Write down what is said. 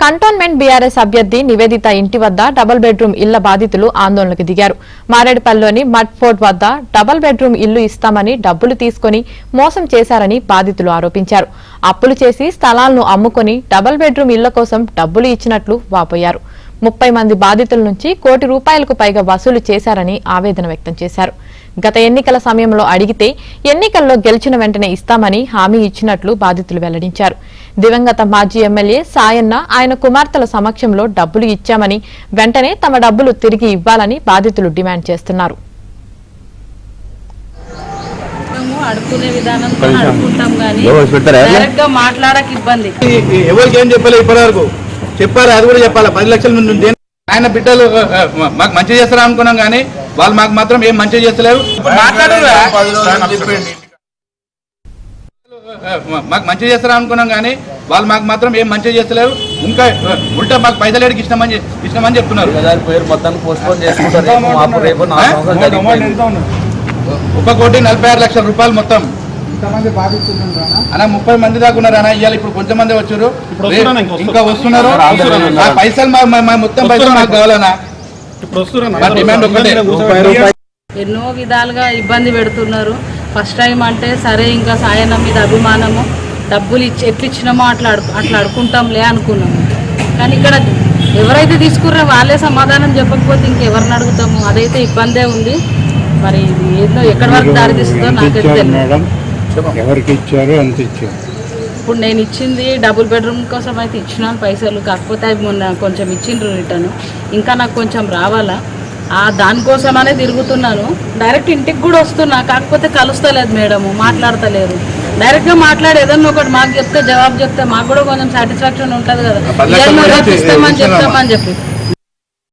Cantonment BRS అభ్యర్థి నివేదిత ఇంటి వద్ద డబుల్ బెడ్రూమ్ ఇళ్ల బాధితులు ఆందోళనకు దిగారు. మారేడుపల్లిలోని మడ్ ఫోర్ట్ వద్ద డబుల్ బెడ్రూమ్ ఇల్లు ఇస్తామని డబ్బులు తీసుకుని మోసం చేశారని బాధితులు ఆరోపించారు. అప్పులు చేసి స్థలాలను అమ్ముకుని డబుల్ బెడ్రూమ్ ఇళ్ల కోసం డబ్బులు ఇచ్చినట్లు వాపోయారు. 30 మంది బాధితుల నుంచి ₹1 కోటి పైగా వసూలు చేశారని ఆవేదన వ్యక్తం చేశారు. గత ఎన్నికల సమయంలో అడిగితే ఎన్నికల్లో గెలిచిన వెంటనే ఇస్తామని హామీ ఇచ్చినట్లు బాధితులు వెల్లడించారు. దివంగత మాజీ ఎమ్మెల్యే సాయన్న ఆయన కుమార్తెల సమక్షంలో డబ్బులు ఇచ్చామని వెంటనే తమ డబ్బులు తిరిగి ఇవ్వాలని బాధితులు డిమాండ్ చేస్తున్నారు. అడుకునే విధానంతో అడుకుంటాం గానీ డైరెక్ట్ గా మాట్లాడక ఇబ్బంది. ఎవరికి ఏం చెప్పలేదు ఇప్పటివరకు చెప్పారు, అది కూడా చెప్పాలి. 10 లక్షల నుండి ఆయన బిడ్డలు మాకు మంచి చేస్తారా అనుకున్నాం కానీ వాళ్ళు మాకు మాత్రం ఏం మంచి చేస్తలేరు. మాకు మంచి చేస్తారా అనుకున్నాం కానీ వాళ్ళు మాకు మాత్రం ఏం మంచి చేస్తలేరు. ఇంకా ఉల్టా మాకు పైసలేడికి ఇష్టమని చెప్తున్నారు. ₹1,46,00,000 మొత్తం అన్న 30 మంది దాకా ఉన్నారు అన్న. ఇవాళ ఇప్పుడు కొంతమంది వచ్చారు, ఇంకా వస్తున్నారు. పైసలు మొత్తం పైసలు మాకు కావాలన్నా. డిమాండ్ ఒకటే. ఎన్నో విధాలుగా ఇబ్బంది పెడుతున్నారు. ఫస్ట్ టైం అంటే సరే ఇంకా సాయన్న మీద అభిమానము, డబ్బులు ఎట్లు ఇచ్చినామో అట్లా అడుకుంటాంలే అనుకున్నాము. కానీ ఇక్కడ ఎవరైతే తీసుకున్నారో వాళ్ళే సమాధానం చెప్పకపోతే ఇంకెవరిని అడుగుతాము? అదైతే ఇబ్బందే ఉంది. మరి ఏదో ఎక్కడి వరకు దారి తీస్తుందో నాకైతే తెలియదు. ఎవరికి ఇచ్చారు, ఎంత ఇచ్చారు? ఇప్పుడు నేను ఇచ్చింది డబుల్ బెడ్రూమ్ కోసం అయితే ఇచ్చినాను పైసలు. కాకపోతే అవి మొన్న కొంచెం ఇచ్చిండ్రు రిటర్న్, ఇంకా నాకు కొంచెం రావాలా. దానికోసమనే తిరుగుతున్నాను. డైరెక్ట్ ఇంటికి కూడా వస్తున్నా, కాకపోతే కలుస్తలేదు మేడము, మాట్లాడతలేరు. డైరెక్ట్గా మాట్లాడి ఏదన్నా ఒకటి మాకు చెప్తే జవాబు చెప్తే మాకు కూడా కొంచెం సాటిస్ఫాక్షన్ ఉంటుంది కదా. ఇస్తామని చెప్తామని చెప్పి